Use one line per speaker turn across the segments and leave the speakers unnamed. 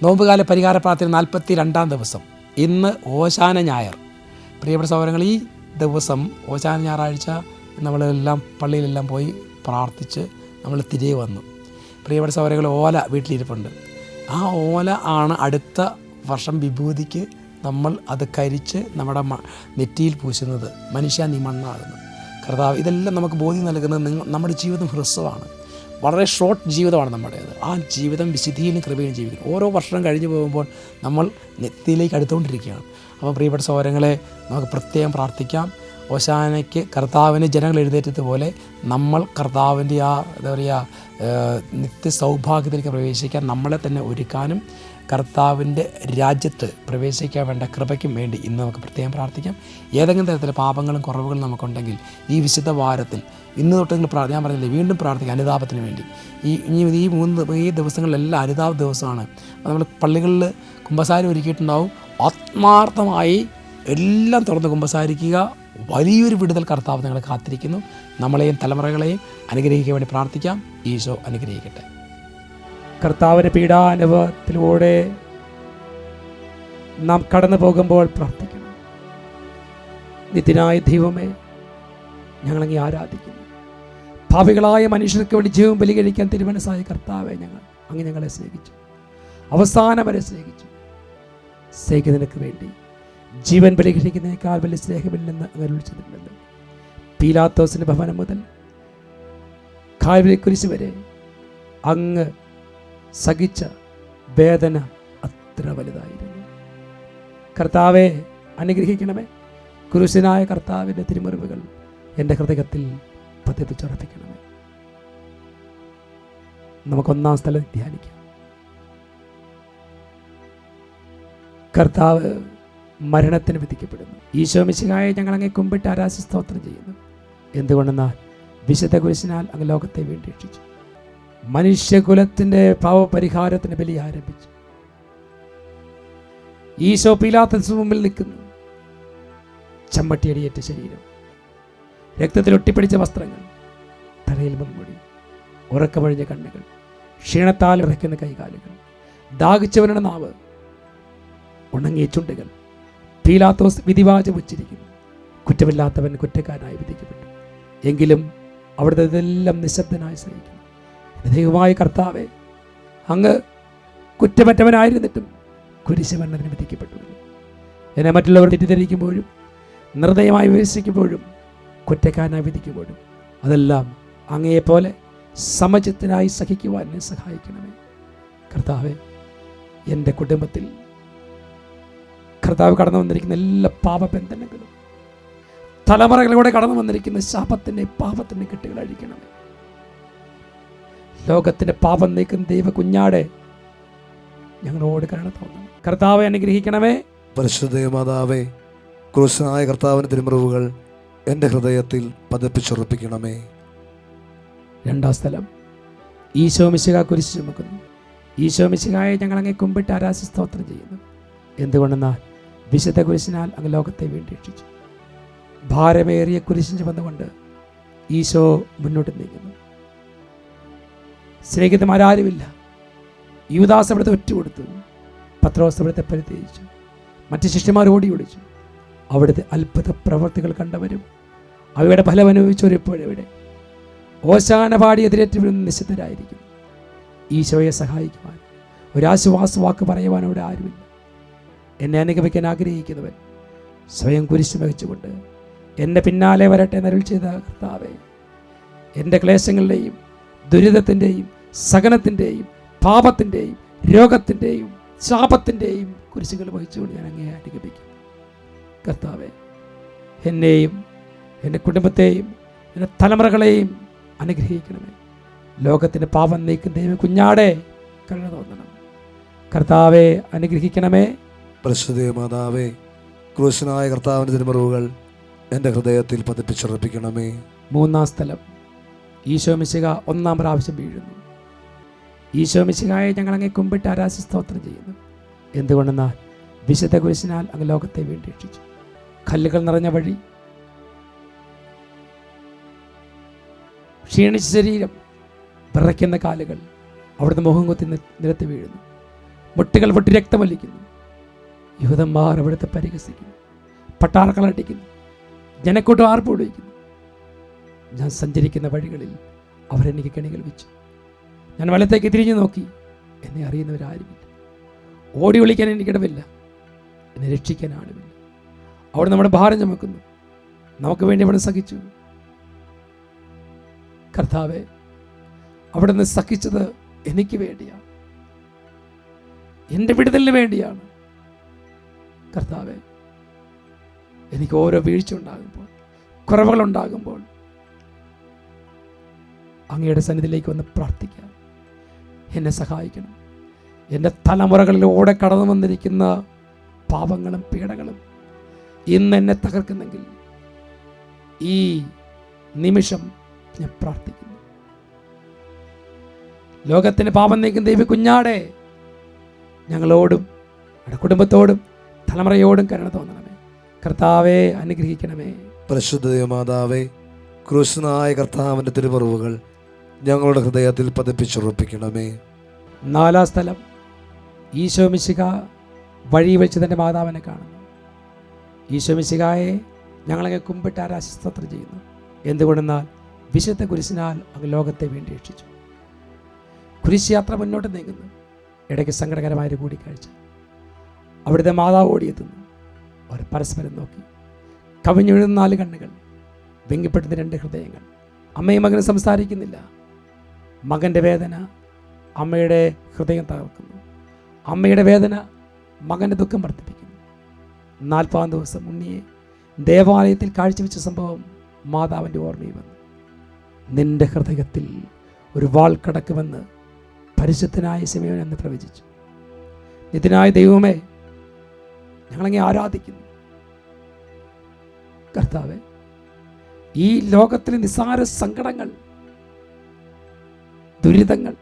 നോമ്പുകാല പരിഹാര പ്രാർത്ഥന 42-ാം ദിവസം. ഇന്ന് ഓശാന ഞായർ. പ്രിയപ്പെട്ട സഹോദരങ്ങൾ, ഈ ദിവസം ഓശാന ഞായറാഴ്ച നമ്മളെല്ലാം പള്ളിയിലെല്ലാം പോയി പ്രാർത്ഥിച്ച് നമ്മൾ തിരികെ വന്നു. പ്രിയപ്പെട്ട സഹോദരങ്ങൾ, ഓല വീട്ടിലിരിപ്പുണ്ട്. ആ ഓല ആണ് അടുത്ത വർഷം വിഭൂതിക്ക് നമ്മൾ അത് കരിച്ച് നമ്മുടെ നെറ്റിയിൽ പൂശുന്നത്. മനുഷ്യ നീ മണ്ണാകുന്നു. കർത്താവ് ഇതെല്ലാം നമുക്ക് ബോധ്യം നൽകുന്നത് നമ്മുടെ ജീവിതം ഹ്രസ്വമാണ്, വളരെ ഷോർട്ട് ജീവിതമാണ് നമ്മുടേത്. ആ ജീവിതം വിശുദ്ധിയിലും കൃപയിലും ജീവിക്കണം. ഓരോ വർഷം കഴിഞ്ഞു പോകുമ്പോൾ നമ്മൾ നെറ്റിയിലേക്ക് അടുത്തുകൊണ്ടിരിക്കുകയാണ്. അപ്പോൾ പ്രിയപ്പെട്ട സഹോദരങ്ങളെ, നമുക്ക് പ്രത്യേകം പ്രാർത്ഥിക്കാം. ഓശാനയ്ക്ക് കർത്താവിന് ജനങ്ങൾ എഴുന്നേറ്റതുപോലെ നമ്മൾ കർത്താവിൻ്റെ ആ എന്താ പറയുക നിത്യ സൗഭാഗ്യത്തിലേക്ക് പ്രവേശിക്കാൻ നമ്മളെ തന്നെ ഒരുക്കാനും കർത്താവിൻ്റെ രാജ്യത്ത് പ്രവേശിക്കാൻ വേണ്ട കൃപയ്ക്കും വേണ്ടി ഇന്ന് നമുക്ക് പ്രത്യേകം പ്രാർത്ഥിക്കാം. ഏതെങ്കിലും തരത്തിലെ പാപങ്ങളും കുറവുകളും നമുക്കുണ്ടെങ്കിൽ ഈ വിശുദ്ധ വാരത്തിൽ ഇന്ന് തൊട്ട് ഞാൻ പറഞ്ഞില്ലേ, വീണ്ടും പ്രാർത്ഥിക്കാം അനുതാപത്തിന് വേണ്ടി. ഈ ദിവസങ്ങളിലെല്ലാം അനുതാപ ദിവസമാണ്. നമ്മൾ പള്ളികളിൽ കുമ്പസാരം ഒരുക്കിയിട്ടുണ്ടാവും. ആത്മാർത്ഥമായി എല്ലാം തുറന്ന് കുമ്പസാരിക്കുക. വലിയൊരു വിടുതൽ കർത്താവ് നിങ്ങളെ കാത്തിരിക്കുന്നു. നമ്മളെയും തലമുറകളെയും അനുഗ്രഹിക്കാൻ വേണ്ടി പ്രാർത്ഥിക്കാം. ഈശോ അനുഗ്രഹിക്കട്ടെ. കർത്താവിൻ്റെ പീഡാനുഭവത്തിലൂടെ നാം കടന്നു പോകുമ്പോൾ പ്രാർത്ഥിക്കണം. നിത്യനായ ദൈവമേ, ഞങ്ങളങ്ങേ ആരാധിക്കുന്നു. പാപികളായ മനുഷ്യർക്ക് വേണ്ടി ജീവൻ ബലികഴിക്കാൻ തിരുമനസ്സായ കർത്താവെ, അങ്ങ് ഞങ്ങളെ സ്നേഹിച്ചു, അവസാനം വരെ സ്നേഹിച്ചു. സ്നേഹിക്കുന്നതിനു വേണ്ടി ജീവൻ ബലികഴിക്കുന്നതിനേക്കാൾ വലിയ സ്നേഹമില്ലെന്ന് അങ്ങ് വിളിച്ചിട്ടുണ്ടല്ലോ. പീലാത്തോസിൻ്റെ ഭവനം മുതൽ കാൽവരി കുരിശ് വരെ അങ്ങ് സഹിച്ച വേദന അത്ര വലുതായിരുന്നു. കർത്താവെ അനുഗ്രഹിക്കണമേ. കുരിശനായ കർത്താവിൻ്റെ തിരുമുറിവുകൾ എൻ്റെ ഹൃദയത്തിൽ പതിപ്പിച്ചുറപ്പിക്കണമേ. നമുക്കൊന്നാം സ്ഥലം ധ്യാനിക്കാം. കർത്താവ് മരണത്തിന് വിധിക്കപ്പെടുന്നു. ഈശോ മിശിഹായെ ഞങ്ങൾ അങ്ങേ കുമ്പിട്ട് ആരാധി സ്തോത്രം ചെയ്യുന്നു. എന്തുകൊണ്ടെന്നാൽ വിശുദ്ധ കുരിശിനാൽ അങ്ങ് ലോകത്തെ വീണ്ടും രക്ഷിച്ചു. മനുഷ്യകുലത്തിൻ്റെ പാവപരിഹാരത്തിന് ബലി ആരംഭിച്ചു. ഈശോ പീലാത്തോസിന് മുമ്പിൽ നിൽക്കുന്നു. ചമ്മട്ടിയടിയേറ്റ ശരീരം, രക്തത്തിൽ ഒട്ടിപ്പിടിച്ച വസ്ത്രങ്ങൾ, തലയിൽ മുൻമുടി, ഉറക്കമൊഴിഞ്ഞ കണ്ണുകൾ, ക്ഷീണത്താൽ വിറയ്ക്കുന്ന കൈകാലുകൾ, ദാഹിച്ചവരുടെ നാവ്, ഉണങ്ങിയ ചുണ്ടുകൾ. പീലാത്തോസ് വിധിവാചകം ഉച്ചരിക്കുന്നു. കുറ്റമില്ലാത്തവൻ കുറ്റക്കാരനായി വിധിക്കപ്പെട്ടു. എങ്കിലും അവിടുത്തെ ഇതെല്ലാം നിശബ്ദനായി സഹിക്കുന്നു. ദൈവമായ കർത്താവെ, അങ്ങ് കുറ്റമറ്റവനായിരുന്നിട്ടും കുരിശ് മരണത്തിന് വിധിക്കപ്പെട്ടു. എന്നെ മറ്റുള്ളവർ തെറ്റിദ്ധരിക്കുമ്പോഴും നിർദ്ദയമായി വിമർശിക്കുമ്പോഴും കുറ്റക്കാരനായി വിധിക്കുമ്പോഴും അതെല്ലാം അങ്ങയെപ്പോലെ സമചിത്തനായി സഹിക്കുവാൻ എന്നെ സഹായിക്കണമേ. കർത്താവെ, എൻ്റെ കുടുംബത്തിൽ കർത്താവ് കടന്നു വന്നിരിക്കുന്ന എല്ലാ പാപബന്ധനങ്ങളും, തലമുറകളിലൂടെ കടന്നു വന്നിരിക്കുന്ന ശാപത്തിൻ്റെ പാപത്തിൻ്റെ കെട്ടുകൾ അഴിക്കണമേ. ലോകത്തിൻ്റെ പാപം നീക്കുന്ന ദൈവ കുഞ്ഞാടെ ഞങ്ങളോട് കരുണ തോന്നണം. കർത്താവെ അനുഗ്രഹിക്കണമേ.
പരിശുദ്ധ മാതാവേ, ക്രൂശനായ കർത്താവിൻ്റെ തിരുമുറിവുകൾ എൻ്റെ ഹൃദയത്തിൽ പതിപ്പിച്ചുറപ്പിക്കണമേ.
രണ്ടാം സ്ഥലം. ഈശോ മിശിഹാ കുരിശ് ചുമക്കുന്നു. ഈശോ മിശിഹായെ ഞങ്ങൾ അങ്ങേ കുമ്പിട്ട് ആരാധി സ്തോത്രം ചെയ്യുന്നു. എന്തുകൊണ്ടെന്നാൽ വിശുദ്ധ കുരിശിനാൽ അങ്ങ് ലോകത്തെ വീണ്ടും രക്ഷിച്ചു. ഭാരമേറിയ കുരിശിന് ചുമന്നുകൊണ്ട് ഈശോ മുന്നോട്ട് നീങ്ങുന്നു. സ്നേഹിതന്മാരാരുമില്ല. യൂദാസ് അവിടുത്തെ ഒറ്റുകൊടുത്തു. പത്രോസ് അവിടുത്തെ പരിത്യജിച്ചു. മറ്റ് ശിഷ്യന്മാർ ഓടി ഒളിച്ചു. അവിടുത്തെ അത്ഭുത പ്രവർത്തികൾ കണ്ടവരും അവയുടെ ഫലം അനുഭവിച്ചവരിപ്പോഴെവിടെ? ഓശാന പാടി എതിരേറ്റ് വീഴുന്ന നിശ്ചിതരായിരിക്കും. ഈശോയെ സഹായിക്കുവാൻ, ഒരാശ്വാസ വാക്ക് പറയുവാൻ അവിടെ ആരുമില്ല. എന്നെ അനുഗമിക്കാൻ ആഗ്രഹിക്കുന്നവൻ സ്വയം കുരിശ് വഹിച്ചുകൊണ്ട് എൻ്റെ പിന്നാലെ വരട്ടെ എന്നരുൾ ചെയ്ത കർത്താവേ, എൻ്റെ ക്ലേശങ്ങളുടെയും ദുരിതത്തിൻ്റെയും സഹനത്തിൻ്റെയും പാപത്തിൻ്റെയും രോഗത്തിൻ്റെയും ശാപത്തിൻ്റെയും കുരിശുകൾ വഹിച്ചുകൊണ്ട് ഞാൻ അങ്ങേ അനുഗമിക്കും. കർത്താവേ, എന്നെയും എൻ്റെ കുടുംബത്തെയും എൻ്റെ തലമുറകളെയും അനുഗ്രഹിക്കണമേ. ലോകത്തിൻ്റെ പാപം നീക്കുന്ന ദൈവ കുഞ്ഞാടെ കരുണ തോന്നണം. കർത്താവെ അനുഗ്രഹിക്കണമേ.
പരിശുദ്ധ മാതാവേ, ക്രൂശനായ കർത്താവിൻ്റെ തിരുമുറിവുകൾ എൻ്റെ ഹൃദയത്തിൽ പതിപ്പിച്ചുറപ്പിക്കണമേ.
മൂന്നാം സ്ഥലം. ഈശോ മിശിഹ ഒന്നാം പ്രാവശ്യം വീഴുന്നു. ഈശോ മിശിഹായെ ഞങ്ങൾ അങ്ങേ കുമ്പിട്ട് ആരാധി സ്തോത്രം ചെയ്യുന്നു. എന്തുകൊണ്ടെന്നാൽ വിശുദ്ധ കുരിശിനാൽ അങ്ങ് ലോകത്തെ വീണ്ടും രക്ഷിച്ചു. കല്ലുകൾ നിറഞ്ഞ വഴി, ക്ഷീണിച്ച ശരീരം, വിറയ്ക്കുന്ന കാലുകൾ, അവിടുന്ന് മുഖം കുത്തി നിരത്തി വീഴുന്നു. മുട്ടുകൾ പൊട്ടി രക്തമൊലിക്കുന്നു. യൂതന്മാർ അവിടുത്തെ പരിഹസിക്കുന്നു, പട്ടാളങ്ങൾ അടിക്കുന്നു, ജനക്കൂട്ടം ആർപ്പുവിളിക്കുന്നു. ഞാൻ സഞ്ചരിക്കുന്ന വഴികളിൽ അവരെനിക്ക് കെണികൾ വെച്ചു. ഞാൻ വലത്തേക്ക് തിരിഞ്ഞു നോക്കി, എന്നെ അറിയുന്നവരാരുമില്ല. ഓടി ഒളിക്കാൻ എനിക്കിടമില്ല, എന്നെ രക്ഷിക്കാൻ ആളുമില്ല. അവിടെ നമ്മുടെ ഭാരം ചുമക്കുന്നു, നമുക്ക് വേണ്ടി അവിടെ സഹിച്ചു. കർത്താവേ, അവിടെ നിന്ന് സഹിച്ചത് എനിക്ക് വേണ്ടിയാണ്, എൻ്റെ വിടുതലിന് വേണ്ടിയാണ്. കർത്താവേ, എനിക്ക് ഓരോ വീഴ്ച ഉണ്ടാകുമ്പോൾ, കുറവുകളുണ്ടാകുമ്പോൾ അങ്ങയുടെ സന്നിധിയിലേക്ക് വന്ന് പ്രാർത്ഥിക്കാം. എന്നെ സഹായിക്കണം. എൻ്റെ തലമുറകളിലൂടെ കടന്നു വന്നിരിക്കുന്ന പാപങ്ങളും പീഡകളും ഇന്ന് എന്നെ തകർക്കുന്നെങ്കിൽ ഈ നിമിഷം ഞാൻ പ്രാർത്ഥിക്കുന്നു. ലോകത്തിന് പാപം നീക്കുന്ന ദൈവ കുഞ്ഞാടെ, ഞങ്ങളോടും നമ്മുടെ കുടുംബത്തോടും തലമുറയോടും കരുണ തോന്നണമേ. കർത്താവെ, അനുഗ്രഹിക്കണമേ.
പരിശുദ്ധ മാതാവേ, ക്രൂശനായ കർത്താവിൻ്റെ തിരുമുറിവുകൾ ഞങ്ങളുടെ ഹൃദയത്തിൽ പതിപ്പിച്ചുറപ്പിക്കണമേ.
4-ാം സ്ഥലം, ഈശോ മിശിഹ വഴി വെച്ച് തൻ്റെ മാതാവിനെ കാണുന്നു. ഈശോ മിശിഹായെ ഞങ്ങളങ്ങ് കുമ്പിട്ട് ആരാധന ചെയ്യുന്നു. എന്തുകൊണ്ടെന്നാൽ വിശുദ്ധ കുരിശിനാൽ അങ്ങ് ലോകത്തെ വീണ്ടും രക്ഷിച്ചു. കുരിശ് യാത്ര മുന്നോട്ട് നീങ്ങുന്നു. ഇടയ്ക്ക് സങ്കടകരമായൊരു കൂടിക്കാഴ്ച. അവിടുത്തെ മാതാവ് ഓടിയെത്തുന്നു. അവർ പരസ്പരം നോക്കി. കവിഞ്ഞൊഴുന്ന 4 കണ്ണുകൾ, വെങ്കിപ്പെടുന്ന 2 ഹൃദയങ്ങൾ. അമ്മയും മകനും സംസാരിക്കുന്നില്ല. മകൻ്റെ വേദന അമ്മയുടെ ഹൃദയം തകർക്കുന്നു. അമ്മയുടെ വേദന മകൻ്റെ ദുഃഖം വർദ്ധിപ്പിക്കുന്നു. 40-ാം ദിവസം ഉണ്ണിയെ ദേവാലയത്തിൽ കാഴ്ചവെച്ച സംഭവം മാതാവിൻ്റെ ഓർമ്മയിൽ വന്നു. നിന്റെ ഹൃദയത്തിൽ ഒരു വാൾ കടക്കുമെന്ന് പരിശുദ്ധനായ ശിമയോൻ എന്ന് പ്രവചിച്ചു. നിത്യനായ ദൈവമേ, ഞങ്ങളങ്ങെ ആരാധിക്കുന്നു. കർത്താവേ, ഈ ലോകത്തിലെ നിസ്സാര സങ്കടങ്ങൾ, ദുരിതങ്ങൾ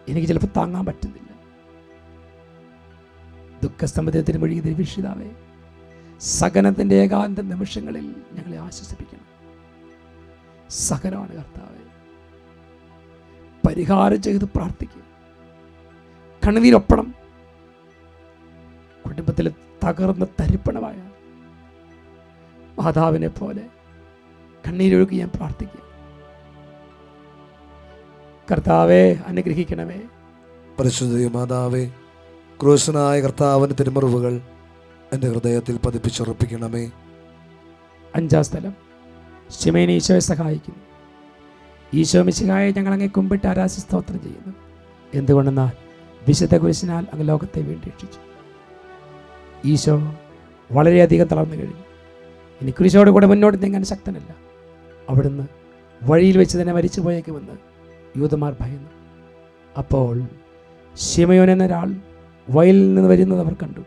എനിക്ക് ചിലപ്പോൾ താങ്ങാൻ പറ്റുന്നില്ല. ദുഃഖസമുദ്രത്തിന് വഴി ദൈവീക്ഷിതാവേ, സഹനത്തിൻ്റെ ഏകാന്ത നിമിഷങ്ങളിൽ ഞങ്ങളെ ആശ്വസിപ്പിക്കണം. സഹനമാണ് കർത്താവേ, പരിഹാരം ചെയ്ത് പ്രാർത്ഥിക്കുക. കണ്ണുനീരൊപ്പണം. കുടുംബത്തിൽ തകർന്ന തരിപ്പണമായ മാതാവിനെ പോലെ കണ്ണീരൊഴുകി ഞാൻ പ്രാർത്ഥിക്കുക. കർത്താവെ, അനുഗ്രഹിക്കണമേ.
പരിശുദ്ധ മാതാവേ, ക്രൂശനായ കർത്താവിൻ്റെ തിരുമുറിവുകൾ എൻ്റെ ഹൃദയത്തിൽ പതിപ്പിച്ചുറപ്പിക്കണമേ.
5-ാം സ്ഥലം, ശിമയോൻ ഈശോയെ സഹായിക്കുന്നു. ഈശോ മിശിഹായെ ഞങ്ങളങ്ങെ കുമ്പിട്ട് ആരാധന സ്തോത്രം ചെയ്യുന്നു. എന്തുകൊണ്ടെന്നാൽ വിശുദ്ധ കുരിശിനാൽ അങ്ങ് ലോകത്തെ വീണ്ടും രക്ഷിച്ചു. ഈശോ വളരെയധികം തളർന്നു കഴിഞ്ഞു. ഇനി കുരിശോട് കൂടെ മുന്നോട്ട് നീങ്ങാൻ ശക്തനല്ല. അവിടുന്ന് വഴിയിൽ വെച്ച് തന്നെ മരിച്ചു പോയേക്കുമെന്ന് യൂതന്മാർ ഭയന്നു. അപ്പോൾ ശിമയോൻ എന്നൊരാൾ വയലിൽ നിന്ന് വരുന്നത് അവർ കണ്ടു.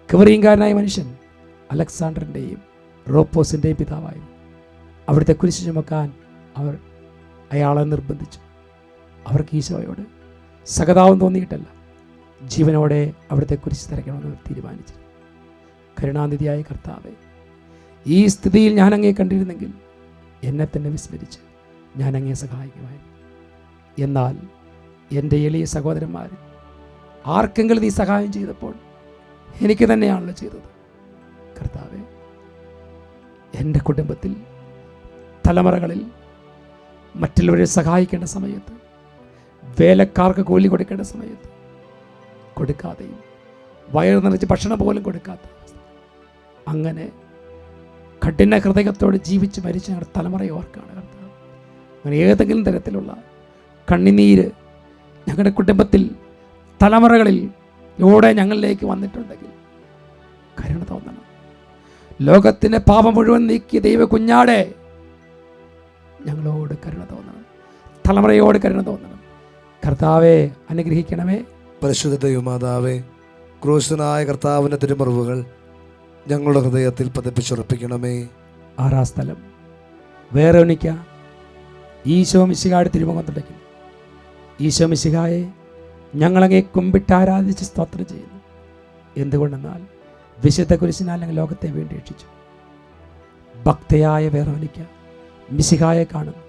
കിവറിയങ്കാരനായ മനുഷ്യൻ അലക്സാണ്ടറിൻ്റെയും റോപ്പോസിൻ്റെയും പിതാവായിരുന്നു. അവിടുത്തെ കുരിശ് ചുമക്കാൻ അവർ അയാളെ നിർബന്ധിച്ചു. അവർക്ക് ഈശോയോട് സഹതാപം തോന്നിയിട്ടല്ല, ജീവനോടെ അവിടുത്തെ കുരിശ് തിരക്കണമെന്ന് തീരുമാനിച്ചു. കരുണാനിധിയായ കർത്താവേ, ഈ സ്ഥിതിയിൽ ഞാൻ അങ്ങേ കണ്ടിരുന്നെങ്കിൽ എന്നെ തന്നെ വിസ്മരിച്ച് ഞാൻ അങ്ങേ സഹായിക്കുമായിരുന്നു. എന്നാൽ എൻ്റെ എളിയ സഹോദരന്മാർ ആർക്കെങ്കിലും നീ സഹായം ചെയ്തപ്പോൾ എനിക്ക് തന്നെയാണല്ലോ ചെയ്തത്. കർത്താവേ, എൻ്റെ കുടുംബത്തിൽ തലമുറകളിൽ മറ്റുള്ളവരെ സഹായിക്കേണ്ട സമയത്ത്, വേലക്കാർക്ക് കൂലി കൊടുക്കേണ്ട സമയത്ത് കൊടുക്കാതെയും വയറ് നിറച്ച് ഭക്ഷണം പോലും കൊടുക്കാത്ത അങ്ങനെ കഠിന ഹൃദയത്തോട് ജീവിച്ച് മരിച്ച ഞങ്ങളുടെ തലമുറയെ ഓർക്കാണ് കർത്താവ്. അങ്ങനെ ഏതെങ്കിലും തരത്തിലുള്ള കണ്ണുനീര് ഞങ്ങളുടെ കുടുംബത്തിൽ തലമുറകളിൽ ലൂടെ ഞങ്ങളിലേക്ക് വന്നിട്ടുണ്ടെങ്കിൽ കരുണ തോന്നണം. ലോകത്തിൻ്റെ പാപം മുഴുവൻ നീക്കിയ ദൈവ കുഞ്ഞാടെ, ഞങ്ങളോട് കരുണ തോന്നണം. തലമുറയോട് കരുണ തോന്നണം. കർത്താവെ, അനുഗ്രഹിക്കണമേ.
പരിശുദ്ധ ദൈവമാതാവേ, ക്രൂശനായ കർത്താവിൻ്റെ തിരുമുറിവുകൾ ഞങ്ങളുടെ ഹൃദയത്തിൽ പതിപ്പിച്ചുറപ്പിക്കണമേ.
6-ാം സ്ഥലം, വേറോനിക്ക ഈശോ മിശിഹായുടെ തിരുമുഖം തുടയ്ക്കുന്നു. ഈശോ മിശിഹായെ ഞങ്ങളങ്ങേ കുമ്പിട്ട് ആരാധിച്ച് സ്തോത്രം ചെയ്യുന്നു. എന്തുകൊണ്ടെന്നാൽ വിശുദ്ധ കുരിശിനാൽ ഞങ്ങൾ ലോകത്തെ വീണ്ടും രക്ഷിച്ചു. ഭക്തയായ വേറോനിക്ക മിശിഹായെ കാണുന്നു.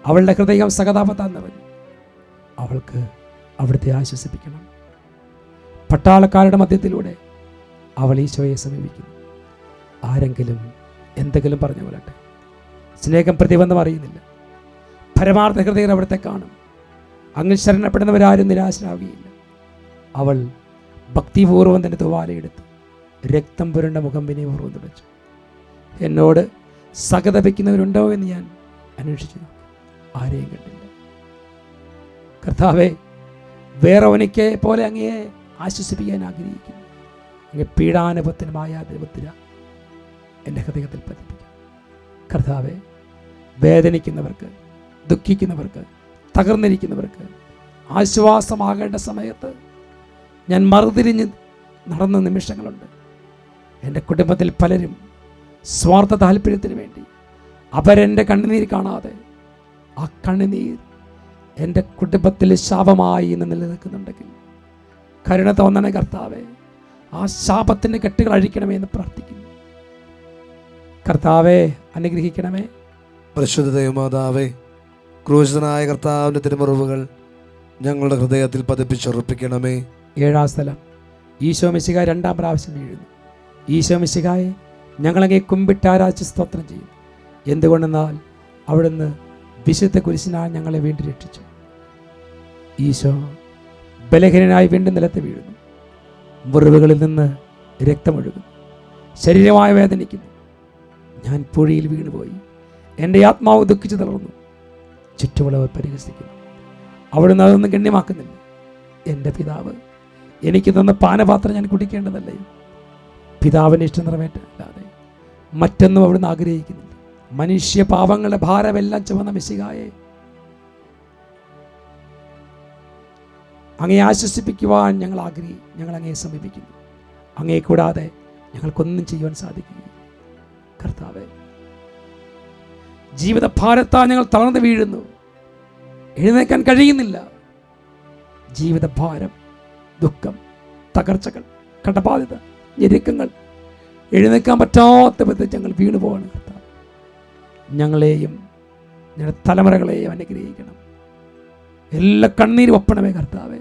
അവളുടെ ഹൃദയം സഹതാപത്താൽ നിറഞ്ഞു. അവൾക്ക് അവിടുത്തെ ആശ്വസിപ്പിക്കണം. പട്ടാളക്കാരുടെ മധ്യത്തിലൂടെ അവൾ ഈശോയെ സമീപിക്കുന്നു. ആരെങ്കിലും എന്തെങ്കിലും പറഞ്ഞു കൊള്ളട്ടെ, സ്നേഹം പ്രതിബന്ധം അറിയുന്നില്ല. പരമാർത്ഥ ഹൃദയർ അവിടുത്തെ കാണും. അങ്ങ് ശരണപ്പെടുന്നവരാരും നിരാശരാകുകയില്ല. അവൾ ഭക്തിപൂർവ്വം തന്നെ തുവാലയെടുത്ത് രക്തം പുരണ്ട മുഖം വിനയപൂർവ്വം തുടച്ചു. എന്നോട് സഹതപിക്കുന്നവരുണ്ടോ എന്ന് ഞാൻ അന്വേഷിച്ചു, ആരെയും കണ്ടില്ല. കർത്താവേ, വേറൊവനിക്ക് പോലെ അങ്ങയെ ആശ്വസിപ്പിക്കാൻ ആഗ്രഹിക്കുന്നു. അങ്ങ് പീഡാനുഭവത്തിനുമായ ദൈവത്തിന എൻ്റെ ഹൃദയത്തിൽ പതിപ്പിക്കും. കർത്താവെ, വേദനിക്കുന്നവർക്ക്, ദുഃഖിക്കുന്നവർക്ക്, തകർന്നിരിക്കുന്നവർക്ക് ആശ്വാസമാകേണ്ട സമയത്ത് ഞാൻ മറുതിരിഞ്ഞ് നടന്ന നിമിഷങ്ങളുണ്ട്. എൻ്റെ കുടുംബത്തിൽ പലരും സ്വാർത്ഥ താല്പര്യത്തിന് വേണ്ടി അവരെൻ്റെ കണ്ണുനീർ കാണാതെ ആ കണ്ണുനീർ എൻ്റെ കുടുംബത്തിൽ ശാപമായി ഇന്ന് നിലനിൽക്കുന്നുണ്ടെങ്കിൽ കരുണ തോന്നണേ കർത്താവെ, ആ ശാപത്തിൻ്റെ കെട്ടുകൾ അഴിക്കണമേ എന്ന് പ്രാർത്ഥിക്കുന്നു. കർത്താവെ, അനുഗ്രഹിക്കണമേ.
പരിശുദ്ധ ദൈവമാതാവേ, ക്രൂശിതനായ കർത്താവിൻ്റെ തിരുമുറിവുകൾ ഞങ്ങളുടെ ഹൃദയത്തിൽ പതിപ്പിച്ചുറപ്പിക്കണമേ.
7-ാം സ്ഥലം, ഈശോ മിശിഹായ 2-ാം പ്രാവശ്യം വീഴുന്നു. ഈശോ മിശിഹായെ ഞങ്ങളങ്ങേ കുമ്പിട്ടാരാധിച്ച് സ്തോത്രം ചെയ്യും. എന്തുകൊണ്ടെന്നാൽ അവിടുന്ന് വിശുദ്ധ കുരിശിനാൽ ഞങ്ങളെ വീണ്ടും രക്ഷിച്ചു. ഈശോ ബലഹീനനായി വീണ്ടും നിലത്ത് വീഴുന്നു. മുറിവുകളിൽ നിന്ന് രക്തമൊഴുകുന്നു. ശരീരമായി വേദനിക്കുന്നു. ഞാൻ പുഴയിൽ വീണുപോയി. എൻ്റെ ആത്മാവ് ദുഃഖിച്ചു തളർന്നു. ചുറ്റുമുള്ളവർ പരിഹസിക്കുന്നു. അവിടുന്ന് അതൊന്നും ഗണ്യമാക്കുന്നില്ല. എൻ്റെ പിതാവ് എനിക്ക് തന്ന പാനപാത്രം ഞാൻ കുടിക്കേണ്ടതല്ലേ? പിതാവിൻ്റെ ഇഷ്ടം നിറവേറ്റല്ലാതെ മറ്റൊന്നും അവിടുന്ന് ആഗ്രഹിക്കുന്നില്ല. മനുഷ്യ പാപങ്ങളുടെ ഭാരമെല്ലാം ചുമന്ന മിശിഹായെ അങ്ങയെ ആശ്വസിപ്പിക്കുവാൻ ഞങ്ങൾ അങ്ങയെ സമീപിക്കുന്നു. അങ്ങയെ കൂടാതെ ഞങ്ങൾക്കൊന്നും ചെയ്യുവാൻ സാധിക്കുകയില്ല. കർത്താവേ, ജീവിത ഭാരത്താൽ ഞങ്ങൾ തളർന്നു വീഴുന്നു. എഴുന്നേൽക്കാൻ കഴിയുന്നില്ല. ജീവിത ഭാരം, ദുഃഖം, തകർച്ചകൾ, കടബാധ്യത, ഞെരുക്കങ്ങൾ, എഴുന്നേൽക്കാൻ പറ്റാത്ത വിധത്തിൽ ഞങ്ങൾ വീണു പോവാണ്. കർത്താവ്, ഞങ്ങളെയും ഞങ്ങളുടെ തലമുറകളെയും അനുഗ്രഹിക്കണം. എല്ലാ കണ്ണീരും ഒപ്പണമേ കർത്താവേ.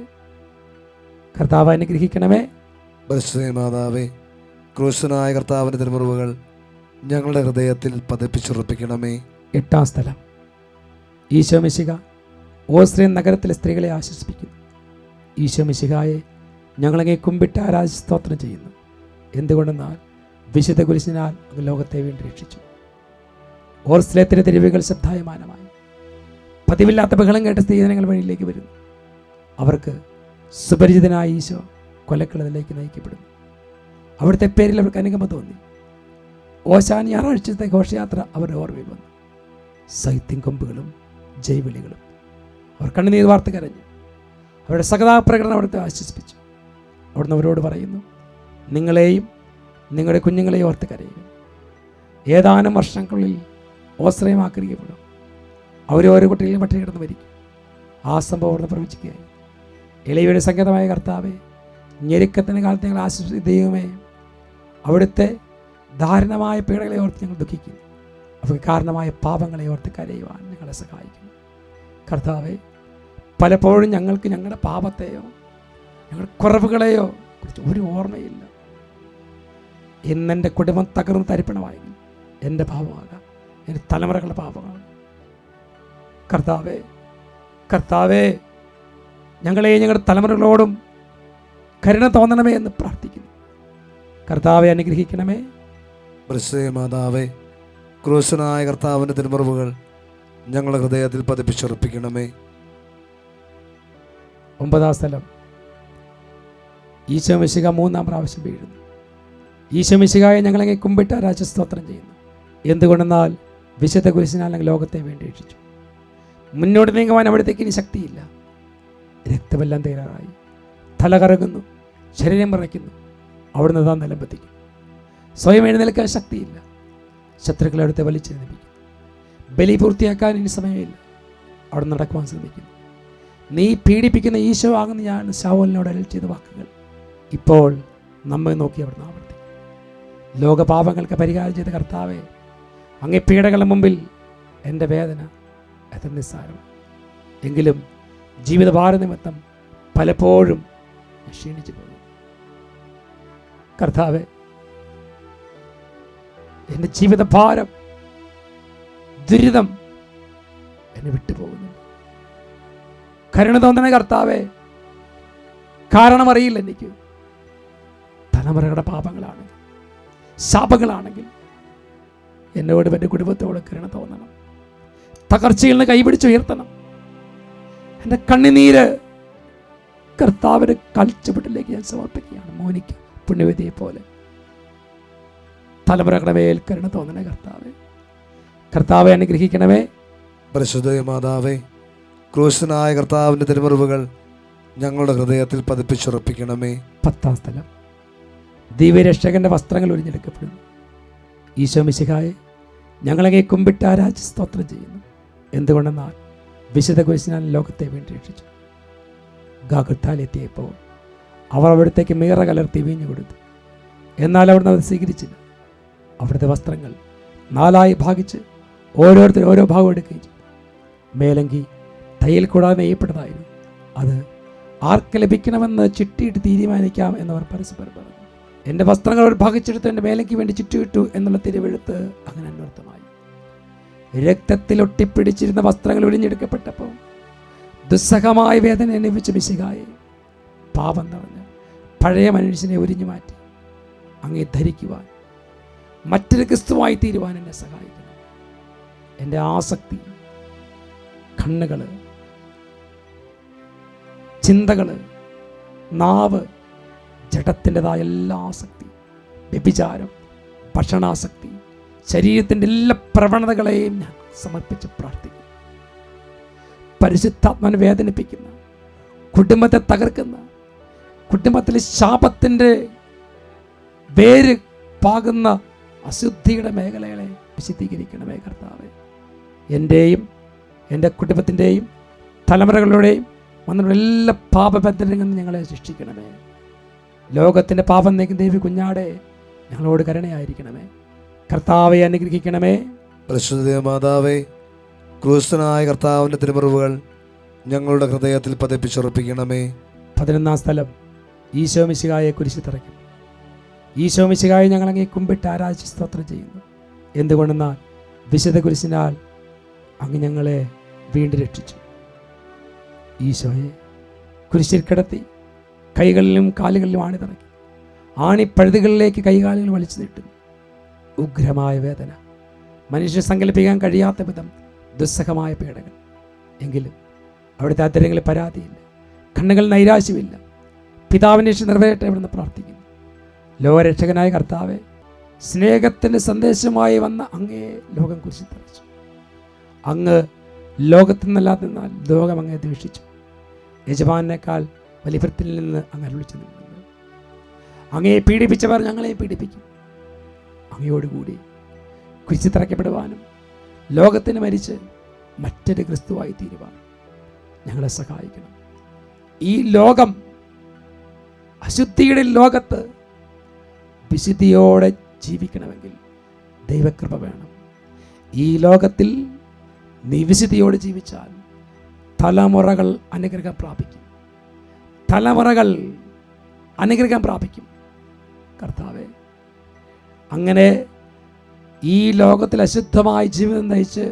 കർത്താവ് അനുഗ്രഹിക്കണമേ.
പരിശുദ്ധ മാതാവേ, ക്രൂശനായ കർത്താവിൻ്റെ തിരുമുറിവുകൾ ഞങ്ങളുടെ ഹൃദയത്തിൽ പതിപ്പിച്ചുറപ്പിക്കണമേ.
8-ാം സ്ഥലം, ഈശോ മിശിഹ ഓസ്ട്രിയൻ നഗരത്തിലെ സ്ത്രീകളെ ആശ്വസിപ്പിക്കുന്നു. ഈശോ മിശിഹായെ ഞങ്ങളങ്ങേ കുമ്പിട്ട് ആരാധിച്ച് സ്തോത്രം ചെയ്യുന്നു. എന്തുകൊണ്ടെന്നാൽ വിശുദ്ധ കുരിശിനാൽ ലോകത്തെ വീണ്ടും രക്ഷിച്ചു. ഓർസ്ലേത്തിലെ തെരുവുകൾ ശബ്ദായമാനമായി. പതിവില്ലാത്ത ബഹളം കേട്ട സ്ത്രീജനങ്ങൾ വഴിയിലേക്ക് വരുന്നു. അവർക്ക് സുപരിചിതനായ ഈശോ കൊലക്കളത്തിലേക്ക് നയിക്കപ്പെടുന്നു. അവിടുത്തെ പേരിൽ അവർക്ക് അനുകമ്പ തോന്നി. ഓശാന ഞായറാഴ്ചത്തെ ഘോഷയാത്ര അവരുടെ ഓർമ്മയിൽ വന്നു. സൈത്യം കൊമ്പുകളും ജൈവിളികളും. അവർ കണ്ണുനീർ വാർത്ത് കരഞ്ഞു. അവരുടെ സകതാപ്രകടനം അവിടുത്തെ ആശ്വസിപ്പിച്ചു. അവിടുന്ന് അവരോട് പറയുന്നു, നിങ്ങളെയും നിങ്ങളുടെ കുഞ്ഞുങ്ങളെയും ഓർത്ത് കരയുക. ഏതാനും വർഷങ്ങളിൽ ഓശ്രയം ആക്രമിക്കപ്പെടും. ഓരോ കുട്ടികളും പട്ടിണി കിടന്ന് മരിക്കും. ആ സംഭവം അവിടുന്ന് പ്രവചിക്കുകയായി. ഇളയുടെ സംഗീതമായ കർത്താവെ, ഞെരുക്കത്തിൻ്റെ കാലത്ത് ഞങ്ങൾ ആശ്വസിച്ച ദൈവമേ, അവിടുത്തെ ദാരുണമായ പീഡകളെ ഓർത്ത് ഞങ്ങൾ ദുഃഖിക്കുന്നു. അവർക്ക് കാരണമായ പാപങ്ങളെ ഓർത്ത് കരയുവാൻ ഞങ്ങളെ സഹായിക്കുന്നു. കർത്താവെ, പലപ്പോഴും ഞങ്ങൾക്ക് ഞങ്ങളുടെ പാപത്തെയോ ഞങ്ങളുടെ കുറവുകളെയോ കുറിച്ച് ഒരു ഓർമ്മയില്ല. ഇന്നെൻ്റെ കുടുംബം തകർന്ന് തരിപ്പണമായെങ്കിൽ എൻ്റെ പാപമാകാം, എൻ്റെ തലമുറകളുടെ പാപമാണ്. കർത്താവേ, ഞങ്ങളെ ഞങ്ങളുടെ തലമുറകളോടും കരുണ തോന്നണമേ എന്ന് പ്രാർത്ഥിക്കുന്നു. കർത്താവെ, അനുഗ്രഹിക്കണമേ.
പരിശുദ്ധ മാതാവേ, ക്രൂശനായ കർത്താവിൻ്റെ തിരുമുറിവുകൾ ഞങ്ങളുടെ ഹൃദയത്തിൽ പതിപ്പിച്ചുറപ്പിക്കണമേ.
9-ാം സ്ഥലം, ഈശോ മിശിഹ 3-ാം പ്രാവശ്യം വീഴുന്നു. ഈശോ മിശിഹായെ ഞങ്ങളങ്ങേ കുമ്പിട്ട് ആരാധിച്ച് സ്തോത്രം ചെയ്യുന്നു. എന്തുകൊണ്ടെന്നാൽ വിശുദ്ധ കുരിശിനാൽ ഞങ്ങൾ ലോകത്തെ വേണ്ടി രക്ഷിച്ചു. മുന്നോട്ട് നീങ്ങുവാൻ അവിടത്തേക്ക് ഇനി ശക്തിയില്ല. രക്തമെല്ലാം തയ്യാറായി. തല കറങ്ങുന്നു, ശരീരം വിറയ്ക്കുന്നു. അവിടുന്ന് താൻ നിലംപതിക്കും. സ്വയം എഴുന്നേൽക്കാൻ ശക്തിയില്ല. ശത്രുക്കളെ അടുത്ത് വലിച്ചെഴുന്നേൽപ്പിക്കുന്നു. ബലി പൂർത്തിയാക്കാൻ ഇനി സമയമില്ല. അവിടെ നടക്കുവാൻ ശ്രമിക്കുന്നു. നീ പീഡിപ്പിക്കുന്ന ഈശോ ആകുന്ന ഞാൻ ശൗലിനോട് അരുളി ചെയ്ത വാക്കുകൾ ഇപ്പോൾ നമ്മെ നോക്കി അവിടുന്ന് ആവർത്തിക്കും. ലോകപാപങ്ങൾക്ക് പരിഹാരം ചെയ്ത കർത്താവെ, അങ്ങേ പീഡകളുടെ മുമ്പിൽ എൻ്റെ വേദന എത്ര നിസ്സാരമാണ്. എങ്കിലും ജീവിതഭാര നിമിത്തം പലപ്പോഴും ക്ഷീണിച്ചു പോകും. കർത്താവേ, എൻ്റെ ജീവിത ഭാരം, ദുരിതം എന്നെ വിട്ടുപോകുന്നു. കരുണ തോന്നണേ കർത്താവേ. കാരണമറിയില്ല എനിക്ക്. തലമുറകളുടെ പാപങ്ങളാണെങ്കിൽ, ശാപങ്ങളാണെങ്കിൽ എന്നോടും എൻ്റെ കുടുംബത്തോട് കരുണ തോന്നണം. തകർച്ചയിൽ നിന്ന് കൈപിടിച്ചുയർത്തണം. എൻ്റെ കണ്ണുനീര് കർത്താവിൻ്റെ കാൽച്ചുവട്ടിലേക്ക് ഞാൻ സമർപ്പിക്കുകയാണ്. മോനിക്ക പുണ്യവതിയെ പോലെ തലമുറകളുടെ മേൽ കരുണ തോന്നണേ കർത്താവേ. കർത്താവെ അനുഗ്രഹിക്കണമേ.
പരിശുദ്ധ മാതാവേ, ക്രൂശനായ കർത്താവിൻ്റെ തിരുമുറിവുകൾ ഞങ്ങളുടെ ഹൃദയത്തിൽ പതിപ്പിച്ചുറപ്പിക്കണമേ.
10-ാം സ്ഥലം, ദിവ്യരക്ഷകന്റെ വസ്ത്രങ്ങൾ ഒരിഞ്ഞെടുക്കപ്പെടുന്നു. ഈശോ മിശിഹായെ, ഞങ്ങളങ്ങേ കുമ്പിട്ട് ആരാധിച്ച് സ്തോത്രം ചെയ്യുന്നു. എന്തുകൊണ്ടെന്നാൽ വിശുദ്ധ കുരിശിനാൽ ലോകത്തെ വീണ്ടും രക്ഷിച്ചു. ഗാഗുൽത്താലെത്തിയപ്പോൾ അവർ അവിടത്തേക്ക് മീറ കലർത്തി വീഞ്ഞു കൊടുത്തു. എന്നാൽ അവിടുന്ന് അത് സ്വീകരിച്ചില്ല. അവിടുത്തെ വസ്ത്രങ്ങൾ 4 ഭാഗിച്ച് ഓരോരുത്തർ ഓരോ ഭാഗം എടുക്കുകയും ചെയ്തു. മേലങ്കി തയ്യൽ കൂടാതെ നെയ്യപ്പെട്ടതായിരുന്നു. അത് ആർക്ക് ലഭിക്കണമെന്ന് ചിട്ടിയിട്ട് തീരുമാനിക്കാം എന്നവർ പരസ്പരം പറഞ്ഞു. എൻ്റെ വസ്ത്രങ്ങൾ അവർ ഭാഗിച്ചെടുത്ത് എൻ്റെ മേലയ്ക്ക് വേണ്ടി ചുറ്റുവിട്ടു എന്നുള്ള തിരുവെഴുത്ത് അങ്ങനെ അന്വർത്ഥമായി. രക്തത്തിൽ ഒട്ടിപ്പിടിച്ചിരുന്ന വസ്ത്രങ്ങൾ ഒഴിഞ്ഞെടുക്കപ്പെട്ടപ്പോൾ ദുസ്സഹമായ വേദന അനുഭവിച്ച മിശിഹായെ, പാപം നിറഞ്ഞ് പഴയ മനുഷ്യനെ ഒരിഞ്ഞു മാറ്റി അങ്ങേ ധരിക്കുവാൻ, മറ്റൊരു ക്രിസ്തുവായി തീരുവാൻ എന്നെ സഹായിക്കണം. എൻ്റെ ആസക്തി, കണ്ണുകൾ, ചിന്തകൾ, നാവ്, ജഡത്തിൻ്റെതായ എല്ലാ ആസക്തി, വ്യഭിചാരം, ഭക്ഷണാസക്തി, ശരീരത്തിൻ്റെ എല്ലാ പ്രവണതകളെയും ഞാൻ സമർപ്പിച്ച് പ്രാർത്ഥിക്കുന്നു. പരിശുദ്ധാത്മാവിനെ വേദനിപ്പിക്കുന്ന, കുടുംബത്തെ തകർക്കുന്ന, കുടുംബത്തിലെ ശാപത്തിൻ്റെ വേര് പാകുന്ന അശുദ്ധിയുടെ മേഖലകളെ വിശദീകരിക്കണമേ കർത്താവേ. എൻ്റെയും എൻ്റെ കുടുംബത്തിൻ്റെയും തലമുറകളുടെയും വന്നുള്ള എല്ലാ പാപബന്ധനങ്ങളിൽ നിന്ന് ഞങ്ങളെ രക്ഷിക്കണമേ. ലോകത്തിൻ്റെ പാപം നീക്കുന്ന ദേവി കുഞ്ഞാടെ ഞങ്ങളോട് കരുണയായിരിക്കണമേ. കർത്താവെ അനുഗ്രഹിക്കണമേ.
പരിശുദ്ധ മാതാവേ, ക്രൂശനായ കർത്താവിൻ്റെ തിരുമുറിവുകൾ ഞങ്ങളുടെ ഹൃദയത്തിൽ പതിപ്പിച്ചുറപ്പിക്കണമേ.
11-ാം സ്ഥലം, ഈശോ മിശിഹായെ കുരിശിൽ തറയ്ക്കും. ഈശോ മിശിഹായെ ഞങ്ങളങ്ങേ കുമ്പിട്ട് ആരാധിച്ച് സ്തോത്രം ചെയ്യുന്നു. എന്തുകൊണ്ടെന്നാൽ വിശുദ്ധ കുരിശിനാൽ അങ്ങ് ഞങ്ങളെ വീണ്ടും രക്ഷിച്ചു. ഈശോയെ കുരിശിൽ കിടത്തി കൈകളിലും കാലുകളിലും ആണിതറക്കി. ആണിപ്പഴുതുകളിലേക്ക് കൈകാലുകൾ വലിച്ചു നീട്ടുന്നു. ഉഗ്രമായ വേദന, മനുഷ്യ സങ്കല്പിക്കാൻ കഴിയാത്ത വിധം ദുസ്സഹമായ പീഡകൾ. എങ്കിലും അവിടുത്തെ അധരങ്ങളിൽ പരാതിയില്ല, കണ്ണുകളിൽ നൈരാശ്യമില്ല. പിതാവിൻ്റെ ഇഷ്ടം നിറവേറട്ടെ എവിടുന്ന് പ്രാർത്ഥിക്കുന്നു. ലോകരക്ഷകനായ കർത്താവെ, സ്നേഹത്തിൻ്റെ സന്ദേശമായി വന്ന അങ്ങേ ലോകം കുരിശിൽ തറച്ചു. അങ്ങ് ലോകത്തിൽ നിന്നല്ലാതെ നിന്നാൽ ലോകം അങ്ങേ ദ്വേഷിച്ചു. യജമാനേക്കാൾ വലിപ്പത്തിൽ നിന്ന് അങ്ങ് അരുളിച്ചു നിന്നു. അങ്ങയെ പീഡിപ്പിച്ചവർ ഞങ്ങളെ പീഡിപ്പിക്കും. അങ്ങയോടുകൂടി കുരിശിൽ തറയ്ക്കപ്പെടുവാനും ലോകത്തിന് മരിച്ച് മറ്റൊരു ക്രിസ്തുവായി തീരുവാൻ ഞങ്ങളെ സഹായിക്കണം. ഈ ലോകം, അശുദ്ധിയുടെ ലോകത്ത് വിശുദ്ധിയോടെ ജീവിക്കണമെങ്കിൽ ദൈവകൃപ വേണം. ഈ ലോകത്തിൽ നീ വിശുദ്ധിയോടെ ജീവിച്ചാൽ തലമുറകൾ അനുഗ്രഹം പ്രാപിക്കും. തലമുറകൾ അനുഗ്രഹം പ്രാപിക്കും. കർത്താവേ, അങ്ങനെ ഈ ലോകത്തിൽ അശുദ്ധമായ ജീവിതം നയിച്ച്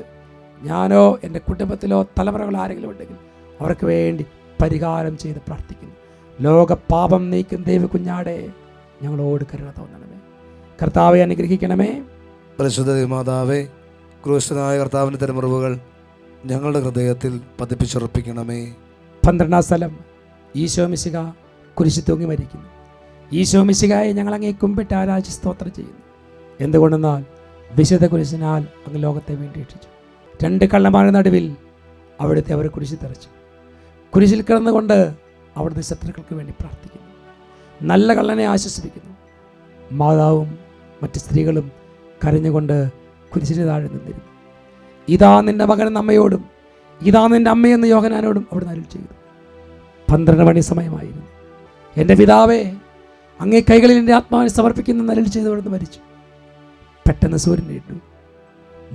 ഞാനോ എൻ്റെ കുടുംബത്തിലോ തലമുറകളോ ആരെങ്കിലും ഉണ്ടെങ്കിൽ അവർക്ക് വേണ്ടി പരിഹാരം ചെയ്ത് പ്രാർത്ഥിക്കുന്നു. ലോക പാപം നീക്കും ദൈവ കുഞ്ഞാടെ ഞങ്ങളോട് കരുണ തോന്നണമേ. കർത്താവെ അനുഗ്രഹിക്കണമേ.
പരിശുദ്ധ മാതാവേ, ക്രൂശനായ കർത്താവിൻ്റെ തിരുമുറിവുകൾ ഞങ്ങളുടെ ഹൃദയത്തിൽ പതിപ്പിച്ചുറപ്പിക്കണമേ.
12-ാം സ്ഥലം, ഈശോ മിശിഹ കുരിശിൽ തൂങ്ങി മരിക്കുന്നു. ഈശോ മിശിഹായെ ഞങ്ങൾ അങ്ങേ കുമ്പിട്ട് ആരാധിച്ച് സ്തോത്രം ചെയ്യുന്നു. എന്തുകൊണ്ടെന്നാൽ വിശുദ്ധ കുരിശിനാൽ അങ്ങ് ലോകത്തെ വീണ്ടും രക്ഷിച്ചു. 2 കള്ളന്മാരുടെ നടുവിൽ അവിടുത്തെ അവർ കുരിശിൽ തറച്ചു. കുരിശിൽ കിടന്നുകൊണ്ട് അവിടുത്തെ ശത്രുക്കൾക്ക് വേണ്ടി പ്രാർത്ഥിക്കുന്നു. നല്ല കള്ളനെ ആശ്വസിപ്പിക്കുന്നു. മാതാവും മറ്റ് സ്ത്രീകളും കരഞ്ഞുകൊണ്ട് കുരിശിന് താഴെ നിന്നിരുന്നു. ഇതാ നിന്റെ മകൻ അമ്മയോടും ഇതാ നിന്റെ അമ്മയെന്ന് യോഹന്നാനോടും അവിടുന്ന് അരുളി ചെയ്തു. 12 മണി സമയമായിരുന്നു. എൻ്റെ പിതാവേ, അങ്ങേ കൈകളിൽ എൻ്റെ ആത്മാവിനെ സമർപ്പിക്കുന്ന അരുളി ചെയ്ത് അവിടുന്ന് മരിച്ചു. പെട്ടെന്ന് സൂര്യൻ ഇട്ടു.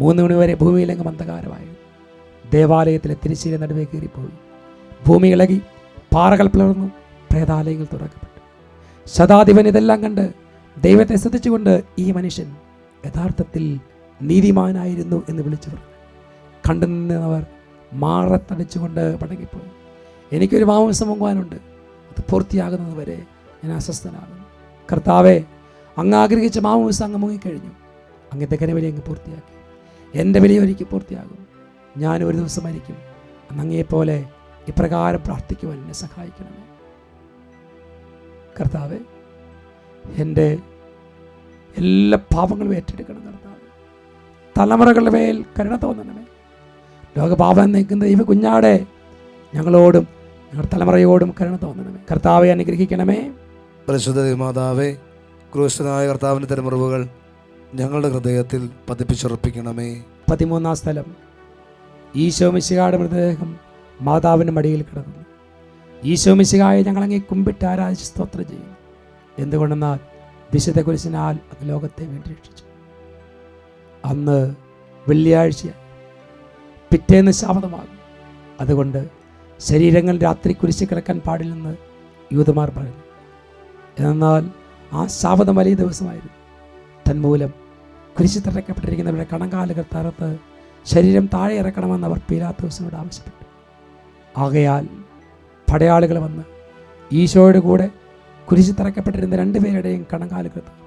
3 മണി വരെ ഭൂമിയിലെങ്ങും അന്ധകാരമായിരുന്നു. ദേവാലയത്തിലെ തിരശ്ശീല നടുവേ കയറിപ്പോയി. ഭൂമി ഇളകി പാറകൾ പിളർന്നു, പ്രേതാലയങ്ങൾ തുറക്കപ്പെട്ടു. ശതാധിപൻ ഇതെല്ലാം കണ്ട് ദൈവത്തെ സ്തുതിച്ചുകൊണ്ട് ഈ മനുഷ്യൻ യഥാർത്ഥത്തിൽ നീതിമാനായിരുന്നു എന്ന് വിളിച്ചു പറഞ്ഞു. കണ്ടു നിന്നവർ മാറത്തടിച്ചുകൊണ്ട് മടങ്ങിപ്പോയി. എനിക്കൊരു മാംസം മുങ്ങുവാനുണ്ട്, അത് പൂർത്തിയാകുന്നത് വരെ ഞാൻ അസ്വസ്ഥനാകുന്നു. കർത്താവെ, അങ്ങ് ആഗ്രഹിച്ച മാംസം അങ്ങ് മുങ്ങിക്കഴിഞ്ഞു. അങ്ങനത്തെ കരവിലി അങ്ങ് പൂർത്തിയാക്കി. എൻ്റെ വിലയും ഒരിക്കൽ പൂർത്തിയാകും. ഞാൻ ഒരു ദിവസം മരിക്കും. അന്ന് അങ്ങയെപ്പോലെ ഇപ്രകാരം പ്രാർത്ഥിക്കുവാൻ എന്നെ സഹായിക്കണമേ. കർത്താവെ, എൻ്റെ എല്ലാ പാപങ്ങളും ഏറ്റെടുക്കണം. കർത്താവ്, തലമുറകളുടെ മേൽ കരുണ തോന്നണമേ. ലോകപാപം നീക്കുന്ന ദൈവ കുഞ്ഞാടെ ഞങ്ങളോടും ഞങ്ങളുടെ തലമുറയോടും കരുണ തോന്നണമേ. കർത്താവെ അനുഗ്രഹിക്കണമേ.
പരിശുദ്ധ മാതാവേ, ക്രൂശനായ കർത്താവിൻ്റെ തിരുമുറിവുകൾ ഞങ്ങളുടെ ഹൃദയത്തിൽ പതിപ്പിച്ചുറപ്പിക്കണമേ.
13-ാം സ്ഥലം. ഈശോ മിശിഹായുടെ മൃതദേഹം മാതാവിൻ്റെ മടിയിൽ കിടന്നു. ഈശോ മിശിഹായെ ഞങ്ങളങ്ങേ കുമ്പിട്ട് ആരാധിച്ച് സ്തോത്രം ചെയ്യുന്നു. എന്തുകൊണ്ടെന്നാൽ വിശുദ്ധ കുരിശിനാൽ അത് ലോകത്തെ വേണ്ടി രക്ഷിച്ചു. അന്ന് വെള്ളിയാഴ്ച, പിറ്റേന്ന് ശാബതമാകും. അതുകൊണ്ട് ശരീരങ്ങൾ രാത്രി കുരിശിൽ കിടക്കാൻ പാടില്ലെന്ന് യൂതന്മാർ പറഞ്ഞു. എന്നാൽ ആ ശാബതം വലിയ ദിവസമായിരുന്നു. തന്മൂലം കുരിശിൽ തറയ്ക്കപ്പെട്ടിരിക്കുന്നവരുടെ കണങ്കാലുകൾ തറത്ത് ശരീരം താഴെ ഇറക്കണമെന്ന് അവർ പീലാത്തോസിനോട് ആവശ്യപ്പെട്ടു. ആകയാൽ പടയാളികൾ വന്ന് ഈശോയുടെ കൂടെ കുരിശിൽ തറയ്ക്കപ്പെട്ടിരുന്ന രണ്ടുപേരുടെയും കണങ്കാലുകൾ തകർത്തു.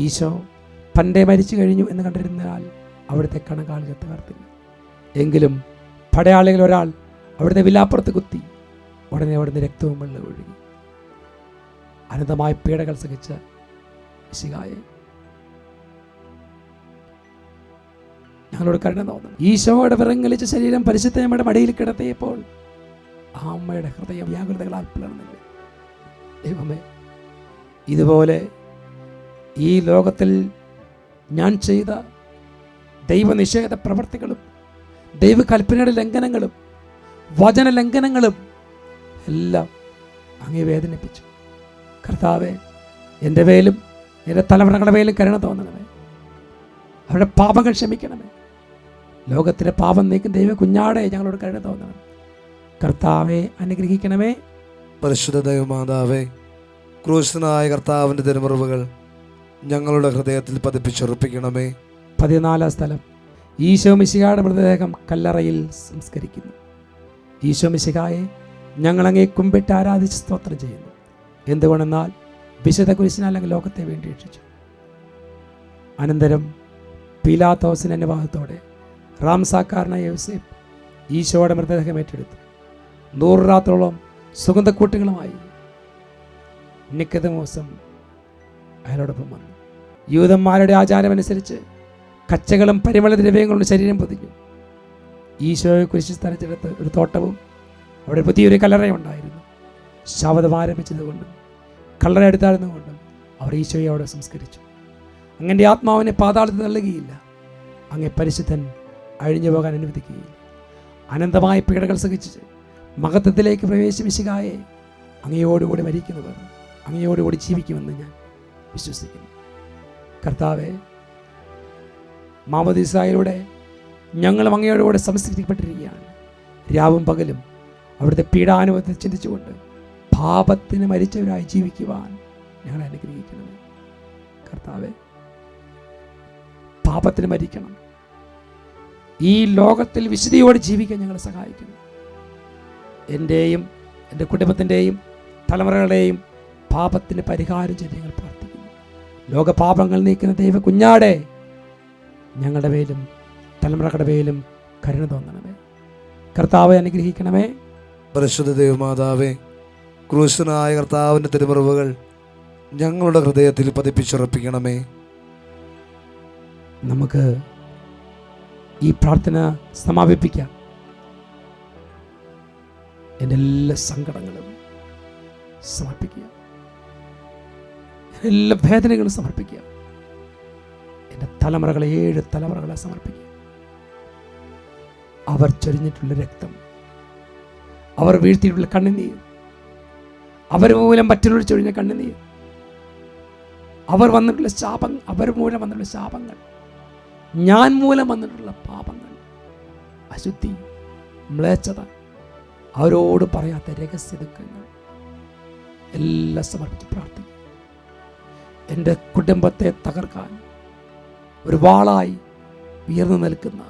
ഈശോ പണ്ടേ മരിച്ചു കഴിഞ്ഞു എന്ന് കണ്ടിരുന്നാൽ അവിടുത്തെ കണങ്കാലുകൾ തകർത്തില്ല. എങ്കിലും പടയാളികൾ ഒരാൾ അവിടുത്തെ വിലാപ്പുറത്ത് കുത്തി. ഉടനെ അവിടുന്ന് രക്തവും വെള്ളം ഒഴുകി. അനന്തമായ പീഡകൾ സഹിച്ച മിശിഹായെ ഞങ്ങളോട് കരുണ തോന്നണം. ഈശോയുടെ വിറങ്ങലിച്ച ശരീരം പരിശുദ്ധ അമ്മയുടെ മടിയിൽ കിടത്തിയപ്പോൾ ആ അമ്മയുടെ ഹൃദയം വ്യാകുലതകളാൽ പിളർന്നില്ല. ദൈവമേ, ഇതുപോലെ ഈ ലോകത്തിൽ ഞാൻ ചെയ്ത ദൈവനിഷേധ പ്രവർത്തികളും ദൈവകൽപ്പനയുടെ ലംഘനങ്ങളും വചന ലംഘനങ്ങളും എല്ലാം അങ്ങേ വേദനിപ്പിച്ചു. കർത്താവെ, എൻ്റെ മേലും എൻ്റെ തലമുറകളുടെ മേലും കരുണ തോന്നണമേ. അവരുടെ പാപങ്ങൾ ക്ഷമിക്കണമേ. ലോകത്തിൻ്റെ പാപം നീക്കും ദൈവ കുഞ്ഞാടെ ഞങ്ങളോട് കരുണ തോന്നണം. കർത്താവെ അനുഗ്രഹിക്കണമേ.
പരിശുദ്ധ ദൈവമാതാവേ, ക്രൂശനായ കർത്താവിൻ്റെ തിരുമുറിവുകൾ ഞങ്ങളുടെ ഹൃദയത്തിൽ പതിപ്പിച്ചുറപ്പിക്കണമേ.
14-ാം സ്ഥലം. ഈശോ മിശിഹായുടെ മൃതദേഹം കല്ലറയിൽ സംസ്കരിക്കുന്നു. ഈശോ മിശിഹായെ ഞങ്ങളങ്ങേ കുമ്പിട്ട് ആരാധിച്ച് സ്തോത്രം ചെയ്യുന്നു. എന്തുകൊണ്ടെന്നാൽ വിശുദ്ധ കുരിശിനാൽ അങ്ങ് ലോകത്തെ വേണ്ടി രക്ഷിച്ചു. അനന്തരം പീലാത്തോസിൻ്റെ അനുവാദത്തോടെ റാംസാക്കാരനായ യോസേഫ് ഈശോയുടെ മൃതദേഹം ഏറ്റെടുത്തു. 100 രാത്രോളം സുഗന്ധക്കൂട്ടുകളുമായി നിക്കോദെമോസും അയാളോടൊപ്പം വന്നു. യൂദന്മാരുടെ ആചാരമനുസരിച്ച് കച്ചകളും പരിമള ദ്രവ്യങ്ങളുടെ ശരീരം പൊതിഞ്ഞു. ഈശോയെ കുരിശിൽ തറച്ചെടുത്ത് ഒരു തോട്ടവും അവിടെ പുതിയൊരു കല്ലറയുണ്ടായിരുന്നു. ശാബതം ആരംഭിച്ചതുകൊണ്ടും കല്ലറ എടുത്തായിരുന്നുകൊണ്ടും അവർ ഈശോയെ അവിടെ സംസ്കരിച്ചു. അങ്ങൻ്റെ ആത്മാവിനെ പാതാളത്തിൽ തള്ളുകയില്ല. അങ്ങേ പരിശുദ്ധൻ അഴിഞ്ഞു പോകാൻ അനുവദിക്കുകയില്ല. അനന്തമായ പീഡകൾ സഹിച്ച് മഹത്വത്തിലേക്ക് പ്രവേശിക്കായെ അങ്ങയോടുകൂടി മരിക്കുന്നവർ അങ്ങയോടുകൂടി ജീവിക്കുമെന്ന് ഞാൻ വിശ്വസിക്കുന്നു. കർത്താവെ, മാമോദീസായിലൂടെ ഞങ്ങളും അങ്ങയോടുകൂടെ സംസ്കരിക്കപ്പെട്ടിരിക്കുകയാണ്. രാവും പകലും അവിടുത്തെ പീഡാനുഭവത്തിൽ ചിന്തിച്ചുകൊണ്ട് പാപത്തിന് മരിച്ചവരായി ജീവിക്കുവാൻ ഞങ്ങളെ അനുഗ്രഹിക്കണമേ. കർത്താവെ, പാപത്തിന് മരിക്കണം, ഈ ലോകത്തിൽ വിശുദ്ധിയോടെ ജീവിക്കാൻ ഞങ്ങളെ സഹായിക്കണം. എൻ്റെയും എൻ്റെ കുടുംബത്തിൻ്റെയും തലമുറകളുടെയും പാപത്തിന് പരിഹാരം ചെയ്ത് ഞങ്ങൾ പ്രാർത്ഥിക്കുന്നു. ലോകപാപങ്ങൾ നീക്കുന്ന ദൈവ കുഞ്ഞാടെ ഞങ്ങളുടെ മേലും തലമുറകളുടെ മേലും കരുണ തോന്നണമേ. കർത്താവെ അനുഗ്രഹിക്കണമേ.
പരിശുദ്ധ ദൈവമാതാവേ, ക്രൂശനായ കർത്താവിൻ്റെ തിരുമുറിവുകൾ ഞങ്ങളുടെ ഹൃദയത്തിൽ പതിപ്പിച്ചുറപ്പിക്കണമേ.
നമുക്ക് ഈ പ്രാർത്ഥന സമാപിപ്പിക്കാം. എൻ്റെ എല്ലാ സങ്കടങ്ങളും സമർപ്പിക്കുക, എല്ലാ വേദനകളും സമർപ്പിക്കുക. എൻ്റെ തലമുറകളെ 7 തലമുറകളെ സമർപ്പിക്കുക. അവർ ചൊരിഞ്ഞിട്ടുള്ള രക്തം, അവർ വീഴ്ത്തിയിട്ടുള്ള കണ്ണുനീർ, അവർ മൂലം മറ്റുള്ളവർ ചൊരിഞ്ഞ കണ്ണുനീർ, അവർ വന്നിട്ടുള്ള ശാപങ്ങൾ, അവർ മൂലം വന്നിട്ടുള്ള ശാപങ്ങൾ, ഞാൻ മൂലം വന്നിട്ടുള്ള പാപങ്ങൾ, അശുദ്ധി, മ്ലേച്ഛത, അവരോട് പറയാത്ത രഹസ്യ ദുഃഖങ്ങൾ എല്ലാം സമർപ്പിച്ച് പ്രാർത്ഥിക്കും. എൻ്റെ കുടുംബത്തെ തകർക്കാൻ ഒരു വാളായി ഉയർന്നു നിൽക്കുന്ന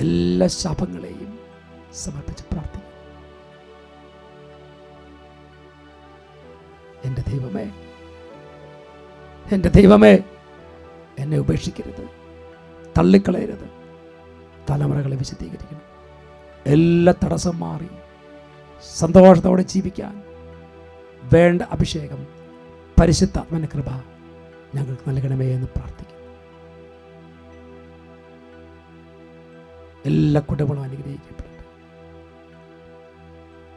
എല്ലാ ശാപങ്ങളെയും സമർപ്പിച്ച് പ്രാർത്ഥിക്കും. എൻ്റെ ദൈവമേ, എൻ്റെ ദൈവമേ, എന്നെ ഉപേക്ഷിക്കരുത്, തള്ളിക്കളയരുത്. തലമുറകളെ വിശദീകരിക്കണം. എല്ലാ തടസ്സം മാറി സന്തോഷത്തോടെ ജീവിക്കാൻ വേണ്ട അഭിഷേകം, പരിശുദ്ധാത്മന്റെ കൃപ ഞങ്ങൾക്ക് നൽകണമേ എന്ന് പ്രാർത്ഥിക്കും. എല്ലാ കുടുംബങ്ങളും അനുഗ്രഹിക്കപ്പെടട്ടെ.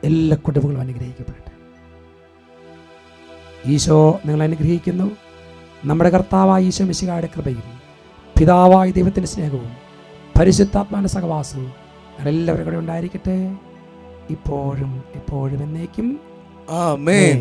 എല്ലാ കുടുംബങ്ങളും അനുഗ്രഹിക്കപ്പെടട്ടെ. ഈശോ നിങ്ങളെ അനുഗ്രഹിക്കുന്നു. നമ്മുടെ കർത്താവായ ഈശോ മിശിഹായുടെ കൃപയും പിതാവായ ദൈവത്തിൻ്റെ സ്നേഹവും പരിശുദ്ധാത്മാവിൻ്റെ സഹവാസവും എല്ലാവരും കൂടെ ഉണ്ടായിരിക്കട്ടെ, ഇപ്പോഴും എപ്പോഴും എന്നേക്കും.
ആമേൻ.